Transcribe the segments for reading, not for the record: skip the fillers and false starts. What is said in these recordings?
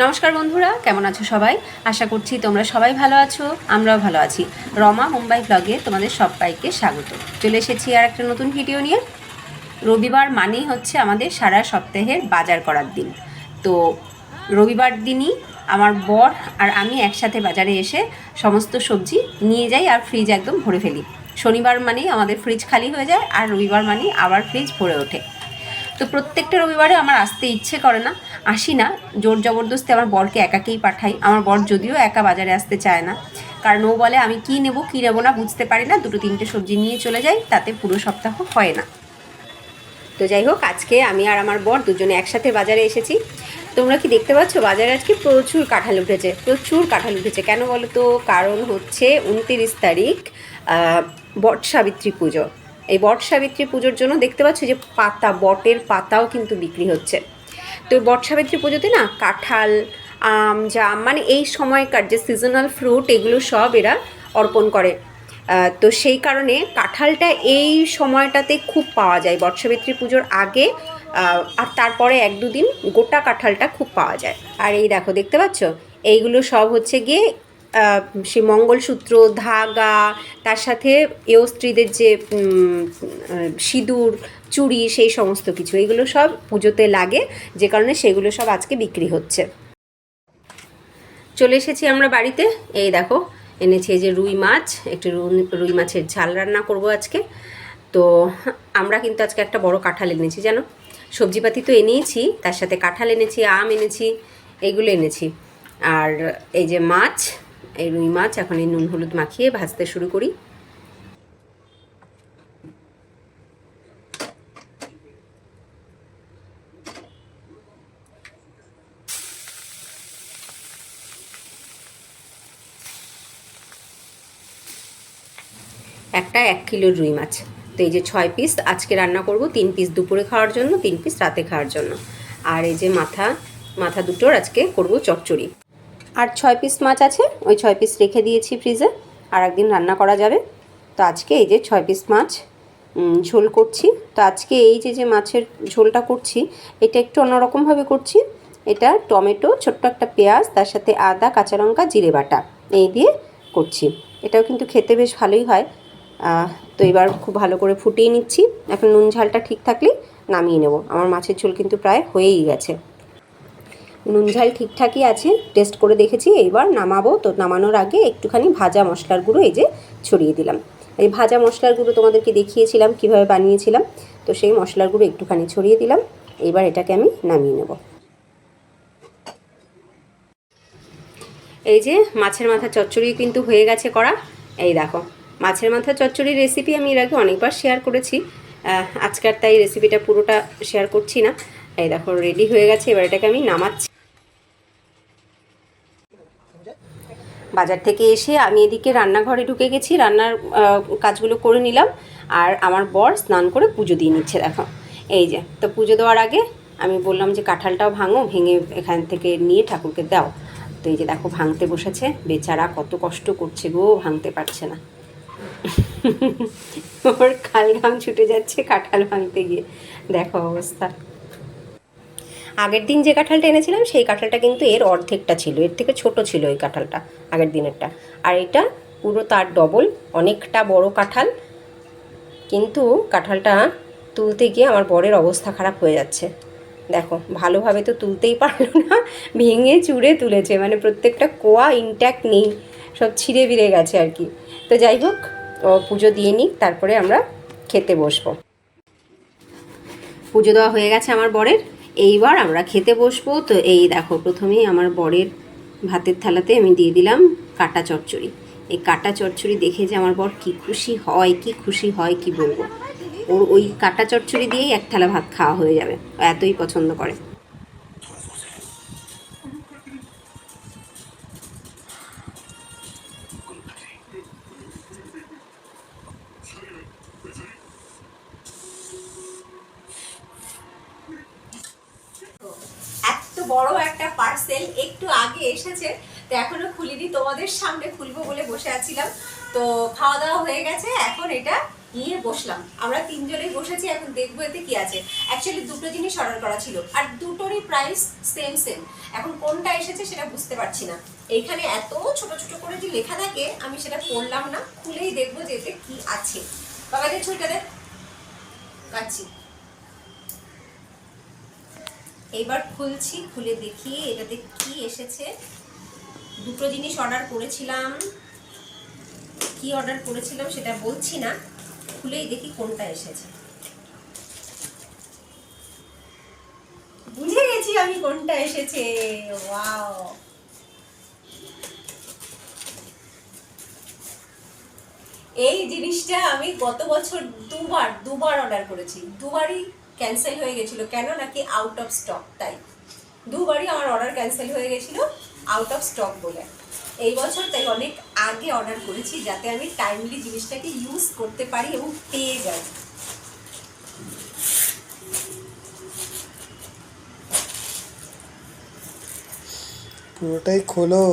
নমস্কার বন্ধুরা, কেমন আছো সবাই? আশা করছি তোমরা সবাই ভালো আছো, আমরাও ভালো আছি। রমা মুম্বাই ব্লগে তোমাদের সবাইকে স্বাগত। চলে এসেছি আর একটা নতুন ভিডিও নিয়ে। রবিবার মানেই হচ্ছে আমাদের সারা সপ্তাহের বাজার করার দিন। তো রবিবার দিনই আমার বর আর আমি একসাথে বাজারে এসে সমস্ত সবজি নিয়ে যাই আর ফ্রিজ একদম ভরে ফেলি। শনিবার মানেই আমাদের ফ্রিজ খালি হয়ে যায় আর রবিবার মানেই আবার ফ্রিজ ভরে ওঠে। তো প্রত্যেকটা রবিবারে আমার আসতে ইচ্ছে করে না, আসি না, জোর জবরদস্তি আমার বরকে একাকেই পাঠাই। আমার বর যদিও একা বাজারে আসতে চায় না, কারণ ও বলে আমি কী নেবো কী নেবো না বুঝতে পারি না, দুটো তিনটে সবজি নিয়ে চলে যাই, তাতে পুরো সপ্তাহ হয় না। তো যাই হোক, আজকে আমি আর আমার বর দুজনে একসাথে বাজারে এসেছি। তোমরা কি দেখতে পাচ্ছ, বাজারে আজকে প্রচুর কাঁঠাল উঠেছে, প্রচুর কাঁঠাল উঠেছে। কেন বলো তো? কারণ হচ্ছে 29 তারিখ বট সাবিত্রী পুজো। এই বট সাবিত্রী পুজোর জন্য দেখতে পাচ্ছ যে পাতা, বটের পাতাও কিন্তু বিক্রি হচ্ছে। তো বট সাবিত্রী পুজোতে না কাঁঠাল, আম, জাম, মানে এই সময়কার যে সিজনাল ফ্রুট, এগুলো সব এরা অর্পণ করে। তো সেই কারণে কাঁঠালটা এই সময়টাতে খুব পাওয়া যায়, বটসাবিত্রী পুজোর আগে আর তারপরে 1-2 দিন গোটা কাঁঠালটা খুব পাওয়া যায়। আর এই দেখো, দেখতে পাচ্ছ এইগুলো সব হচ্ছে গিয়ে সে মঙ্গলসূত্র, ধাগা, তার সাথে এও স্ত্রীদের যে সিঁদুর, চুড়ি, সেই সমস্ত কিছু, এইগুলো সব পুজোতে লাগে, যে কারণে সেগুলো সব আজকে বিক্রি হচ্ছে। চলে এসেছি আমরা বাড়িতে। এই দেখো, এনেছি এই যে রুই মাছ, একটু রুই মাছের ঝাল রান্না করব আজকে। তো আমরা কিন্তু আজকে একটা বড় কাঁঠাল এনেছি, জানো। সবজিপাতি তো এনেইছি, তার সাথে কাঁঠাল এনেছি, আম এনেছি, এইগুলো এনেছি। আর এই যে মাছ, এই রুই মাছ এখন এই নুন হলুদ মাখিয়ে ভাজতে শুরু করি। একটা 1 কিলোর রুই মাছ। তো এই যে 6 পিস আজকে রান্না করব, 3 পিস দুপুরে খাওয়ার জন্য, 3 পিস রাতে খাওয়ার জন্য। আর এই যে মাথা দুটোর আজকে করব চচ্চড়ি। আর 6 পিস মাছ আছে, ওই 6 পিস রেখে দিয়েছি ফ্রিজে, আর একদিন রান্না করা যাবে। তো আজকে এই যে 6 পিস মাছ ঝোল করছি। তো আজকে এই যে মাছের ঝোলটা করছি, এটা একটু অন্যরকমভাবে করছি। এটা টমেটো, ছোট্ট একটা পেঁয়াজ, তার সাথে আদা, কাঁচা লঙ্কা, জিরে বাটা, এই দিয়ে করছি। এটাও কিন্তু খেতে বেশ ভালোই হয়। তো এবার খুব ভালো করে ফুটিয়ে নিচ্ছি। এখন নুন ঝালটা ঠিক থাকলেই নামিয়ে নেব। আমার মাছের ঝোল কিন্তু প্রায় হয়েই গেছে, নুন ঝাল ঠিকঠাকই আছে, টেস্ট করে দেখেছি। এইবার নামাবো। তো নামানোর আগে একটুখানি ভাজা মশলার গুঁড়ো এই যে ছড়িয়ে দিলাম। এই ভাজা মশলার গুঁড়ো তোমাদেরকে দেখিয়েছিলাম কিভাবে বানিয়েছিলাম, তো সেই মশলার গুঁড়ো একটুখানি ছড়িয়ে দিলাম। এইবার এটাকে আমি নামিয়ে নেব। এই যে মাছের মাথা চচ্চড়ি কিন্তু হয়ে গেছে করা। এই দেখো, মাছের মাথা চচ্চড়ির রেসিপি আমি এর আগে অনেকবার শেয়ার করেছি, আজকাল তাই রেসিপিটা পুরোটা শেয়ার করছি না। এই দেখো, রেডি হয়ে গেছে। এবার এটাকে আমি নামাচ্ছি। বাজার থেকে এসে আমি এদিকে রান্নাঘরে ঢুকে গেছি, রান্নার কাজগুলো করে নিলাম। আর আমার বর স্নান করে পুজো দিয়ে নিচ্ছে, দেখো। এই যে, তো পুজো দেওয়ার আগে আমি বললাম যে কাঁঠালটাও ভাঙো, ভেঙে এখান থেকে নিয়ে ঠাকুরকে দাও। তো এই যে দেখো, ভাঙতে বসেছে। বেচারা কত কষ্ট করছে গো, ভাঙতে পারছে না। ওর খালঘাম ছুটে যাচ্ছে কাঁঠাল ভাঙতে গিয়ে, দেখো অবস্থা। আগের দিন যে কাঁঠালটা এনেছিলাম সেই কাঁঠালটা কিন্তু এর অর্ধেকটা ছিল, এর থেকে ছোট ছিল এই কাঁঠালটা আগের দিনেরটা। আর এটা পুরো তার ডবল, অনেকটা বড় কাঁঠাল। কিন্তু কাঁঠালটা তুলতে গিয়ে আমার বরের অবস্থা খারাপ হয়ে যাচ্ছে। দেখো, ভালোভাবে তো তুলতেই পারলো না, ভেঙে চুড়ে তুলেছে, মানে প্রত্যেকটা কোয়া ইনট্যাক্ট নেই, সব ছিঁড়ে বিড়ে গেছে আর কি। তো যাই হোক, পুজো দিয়ে নিই, তারপরে আমরা খেতে বসবো। পুজো দেওয়া হয়ে গেছে আমার বরের, এইবার আমরা খেতে বসবো। তো এই দেখো, প্রথমেই আমার বরের ভাতের থালাতে আমি দিয়ে দিলাম কাটা চচ্চড়ি। এই কাটা চচ্চড়ি দেখে যে আমার বর কি খুশি হয়, কি খুশি হয় কি বলবো। ওর ওই কাটা চচ্চড়ি দিয়েই এক থালা ভাত খাওয়া হয়ে যাবে, এতই পছন্দ করে। এত বড় একটা পার্সেল একটু আগে এসেছে, তো এখনো খুলিনি, তোমাদের সামনে খুলবো বলে বসে আছিলাম। তো খাওয়া দাওয়া হয়ে গেছে, এখন এটা গিয়ে বসলাম, আমরা তিনজনেই বসেছি, এখন দেখবো এতে কি আছে। অ্যাকচুয়ালি দুটো জিনিস অর্ডার করা ছিল আর দুটোরই প্রাইস সেম সেম। এখন কোনটা এসেছে সেটা বুঝতে পারছি না। এইখানে এত ছোট ছোট করে যে লেখা থাকে আমি সেটা পড়লাম না, খুলেই দেখবো যে এতে কি আছে। বাবাকে ছুরিটা দেখ, কাটছি। এইবার খুলছি, খুলে দেখি এটাতে কি এসেছে। দুটো জিনিস অর্ডার করেছিলাম, কি অর্ডার করেছিলাম সেটা বলছি না, খুলেই দেখি কোনটা এসেছে। বুঝে গেছি আমি কোনটা এসেছে। ওয়াও, এই জিনিসটা আমি গত বছর দুবার অর্ডার করেছি, দুবারই ক্যান্সেল হয়ে গেছিল। কেন নাকি আউট অফ স্টক, তাই দুবারই আমার অর্ডার ক্যান্সেল হয়ে গেছিল আউট অফ স্টক বলে। এই বছর তাই অনেক আগে অর্ডার করেছি যাতে আমি টাইমলি জিনিসটাকে ইউজ করতে পারি এবং পেয়ে যাই। পুরোটাই খোলো,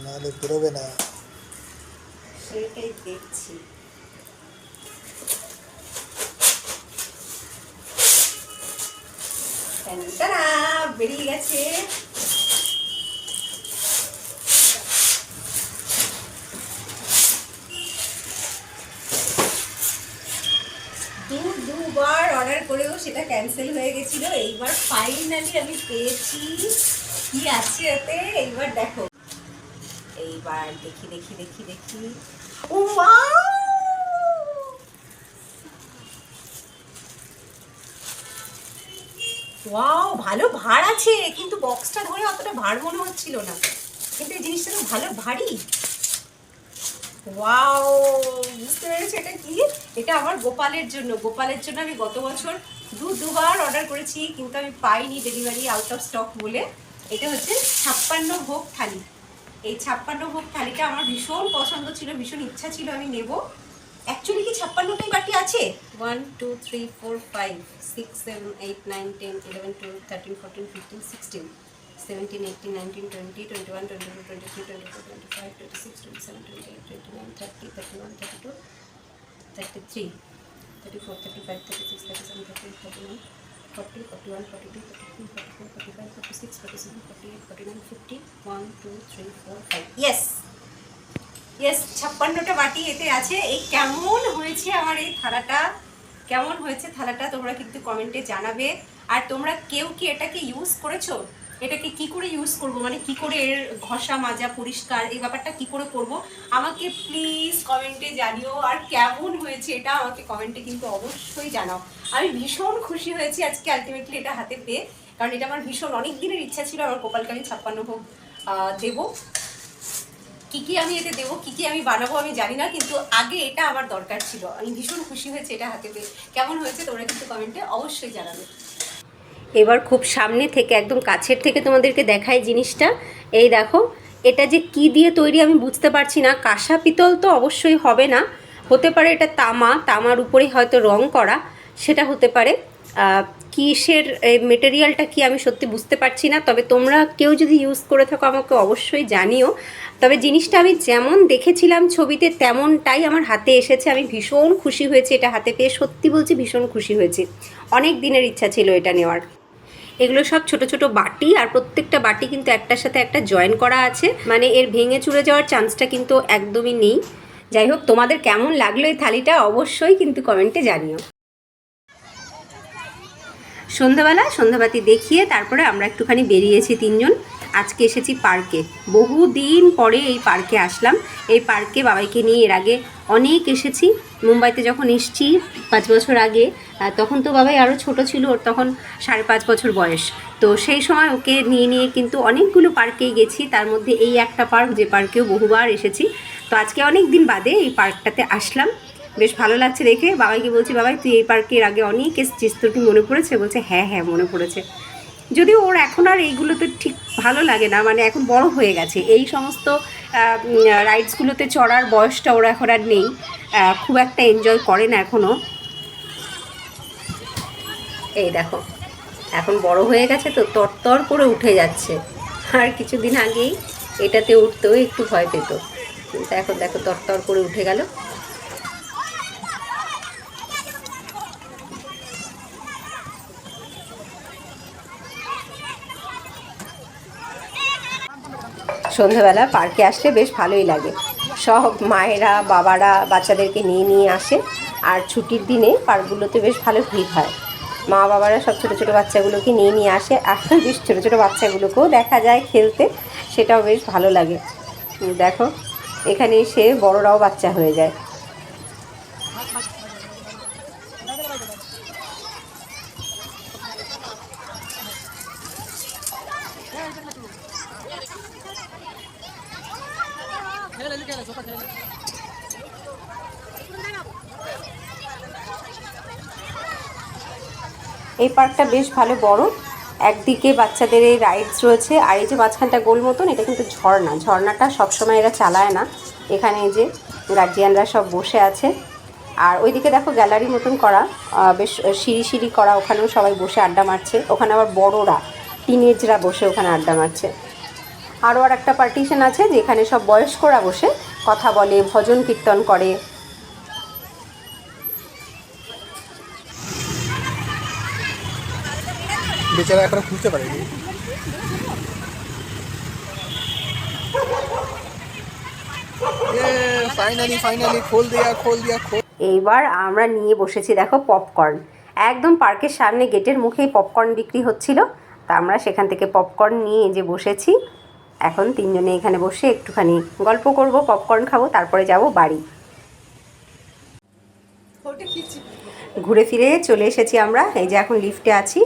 নাহলে বেরোবে না। সেটাই দেখছি। বেরিয়ে গেছে। দুবার অর্ডার করেও সেটা ক্যান্সেল হয়ে গেছিল। এইবার ফাইনালি আমি পেয়েছি। কি আছে এতে এইবার দেখো। এইবার দেখি দেখি দেখি দেখি। ওয়াও, ওয়াও, ভালো ভার আছে, কিন্তু বক্সটা ধরে অতটা ভার মনে হচ্ছিল না, কিন্তু এই জিনিসটা তো ভালো ভারী। ওয়াও, বুঝতে পেরেছি এটা কি। এটা আমার গোপালের জন্য। গোপালের জন্য আমি গত বছর দুবার অর্ডার করেছি, কিন্তু আমি পাইনি, ডেলিভারি আউট অফ স্টক বলে। এটা হচ্ছে 56 ভোগ থালি। এই 56 ভোগ থালিটা আমার ভীষণ পছন্দ ছিল, ভীষণ ইচ্ছা ছিল আমি নেব। অ্যাকচুয়ালি কি 56টাই বাটি আছে? 1 2 3 4 5 6 7 8 9 10 11 12 13 14 15 16 17 18 19 20 21 22 23 24 25 26 27 28 29 30 31 32 33 34 35 36 37 38 39 40 41 42 43 44 45 46 47 48 49 50 1 2 3 4 5 ইয়েস ইয়েস, 56টা বাটি এতে আছে। এই কেমন হয়েছে আমার এই থালাটা, কেমন হয়েছে থালাটা তোমরা কিন্তু কমেন্টে জানাবে। আর তোমরা কেউ কি এটাকে ইউজ করেছো? এটাকে কি করে ইউজ করব, মানে কি করে এর ঘষা মাজা পরিষ্কার এই ব্যাপারটা কি করে করব আমাকে প্লিজ কমেন্টে জানিও। আর কেমন হয়েছে এটা আমাকে কমেন্টে কিন্তু অবশ্যই জানাও। আমি ভীষণ খুশি হয়েছি আজকে আলটিমেটলি এটা হাতে পেয়ে, কারণ এটা আমার ভীষণ অনেক দিনের ইচ্ছা ছিল আমার গোপালকে আমি 56 ভোগ দেবো। কী কী আমি এতে দেবো, কী কী আমি বানাবো আমি জানি না, কিন্তু আগে এটা আমার দরকার ছিল। আমি ভীষণ খুশি হয়েছে এটা হাতে পেয়ে। কেমন হয়েছে তোমরা কিন্তু কমেন্টে অবশ্যই জানাবে। এবার খুব সামনে থেকে একদম কাছের থেকে তোমাদেরকে দেখাই জিনিসটা। এই দেখো, এটা যে কি দিয়ে তৈরি আমি বুঝতে পারছি না। কাঁসা পিতল তো অবশ্যই হবে না, হতে পারে এটা তামার উপরে হয়তো রং করা, সেটা হতে পারে। কিসের মেটেরিয়ালটা কি আমি সত্যি বুঝতে পারছি না, তবে তোমরা কেউ যদি ইউজ করে থাকো আমাকে অবশ্যই জানিও। তবে জিনিসটা আমি যেমন দেখেছিলাম ছবিতে তেমনটাই আমার হাতে এসেছে। আমি ভীষণ খুশি হয়েছি এটা হাতে পেয়ে, সত্যি বলছি ভীষণ খুশি হয়েছি। অনেক দিনের ইচ্ছা ছিল এটা নেওয়ার। এগুলো সব ছোট ছোট বাটি, আর প্রত্যেকটা বাটি কিন্তু একটার সাথে একটা জয়েন করা আছে, মানে এর ভেঙে চুরে যাওয়ার চান্সটা কিন্তু একদমই নেই। যাই হোক, তোমাদের কেমন লাগলো এই থালিটা অবশ্যই কিন্তু কমেন্টে জানিও। সন্ধ্যাবাতি দেখিয়ে তারপরে আমরা একটুখানি বেরিয়েছি তিনজন। আজকে এসেছি পার্কে, বহুদিন পরে এই পার্কে আসলাম। এই পার্কে বাবাইকে নিয়ে এর আগে অনেক এসেছি। মুম্বাইতে যখন এসেছি 5 বছর আগে, তখন তো বাবাই আরও ছোট ছিল, ওর তখন 5.5 বছর বয়স। তো সেই সময় ওকে নিয়ে কিন্তু অনেকগুলো পার্কেই গেছি, তার মধ্যে এই একটা পার্ক যে পার্কেও বহুবার এসেছি। তো আজকে অনেক দিন বাদে এই পার্কটাতে আসলাম, বেশ ভালো লাগছে দেখে। বাবাইকে বলছি, বাবাই তুই এই পার্কের আগে অনেক এসেছিস, তোর কি মনে পড়েছে? বলছে হ্যাঁ হ্যাঁ মনে পড়েছে। যদিও ওর এখন আর এইগুলোতে ঠিক ভালো লাগে না, মানে এখন বড় হয়ে গেছে, এই সমস্ত রাইডসগুলোতে চড়ার বয়সটা ওর এখন আর নেই, খুব একটা এনজয় করে না এখনও। এই দেখো, এখন বড় হয়ে গেছে তো তরতর করে উঠে যাচ্ছে। আর কিছুদিন আগেই এটাতে উঠতেও একটু ভয় পেত, কিন্তু এখন দেখো তরতর করে উঠে গেল। সন্ধ্যাবেলা পার্কে আসলে বেশ ভালোই লাগে। সব মায়েরা বাবারা বাচ্চাদেরকে নিয়ে নিয়ে আসে, আর ছুটির দিনে পার্কগুলোতে বেশ ভালো ভিড় হয়। মা বাবারা সব ছোটো ছোটো বাচ্চাগুলোকে নিয়ে নিয়ে আসে, আর বেশ ছোটো ছোটো বাচ্চাগুলোকেও দেখা যায় খেলতে, সেটাও বেশ ভালো লাগে। দেখো এখানে এসে বড়রাও বাচ্চা হয়ে যায়। এই পার্কটা বেশ ভালো বড়। একদিকে বাচ্চাদের এই রাইডস রয়েছে, আর এই যে মাঝখানটা গোল মতন, এটা কিন্তু ঝর্ণাটা সবসময় এরা চালায় না। এখানে এই যে গার্জিয়ানরা সব বসে আছে, আর ওইদিকে দেখো গ্যালারি মতন করা, বেশ সিঁড়ি সিঁড়ি করা, ওখানেও সবাই বসে আড্ডা মারছে। ওখানে আবার বড়রা, টিনেজরা বসে ওখানে আড্ডা মারছে। আরও আর একটা পার্টিশন আছে যেখানে সব বয়স্করা বসে কথা বলে, ভজন কীর্তন করে। বেচারা এখনো খুলতে পারেনি। ফাইনালি খোল দিয়া। এইবার আমরা নিয়ে বসেছি দেখো পপকর্ন। একদম পার্কের সামনে গেটের মুখেই পপকর্ন বিক্রি হচ্ছিল, তা আমরা সেখান থেকে পপকর্ন নিয়ে যে বসেছি। এখন তিনজনে এখানে বসে একটুখানি গল্প করব, পপকর্ন খাবো, তারপরে যাব বাড়ি। ঘুরে ফিরে চলে এসেছি আমরা, এই যে এখন লিফটে আছি।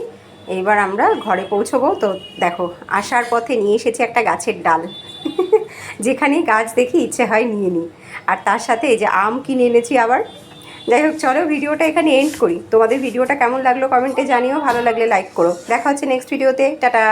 এইবার আমরা ঘরে পৌঁছবো। তো দেখো আসার পথে নিয়ে এসেছি একটা গাছের ডাল। যেখানেই গাছ দেখি ইচ্ছে হয় নিয়ে নিই। আর তার সাথে এই যে আম কিনে এনেছি আবার। যাই হোক, চলো ভিডিওটা এখানে এন্ড করি। তোমাদের ভিডিওটা কেমন লাগলো কমেন্টে জানিও, ভালো লাগলে লাইক করো। দেখা হচ্ছে নেক্সট ভিডিওতে। টাটা।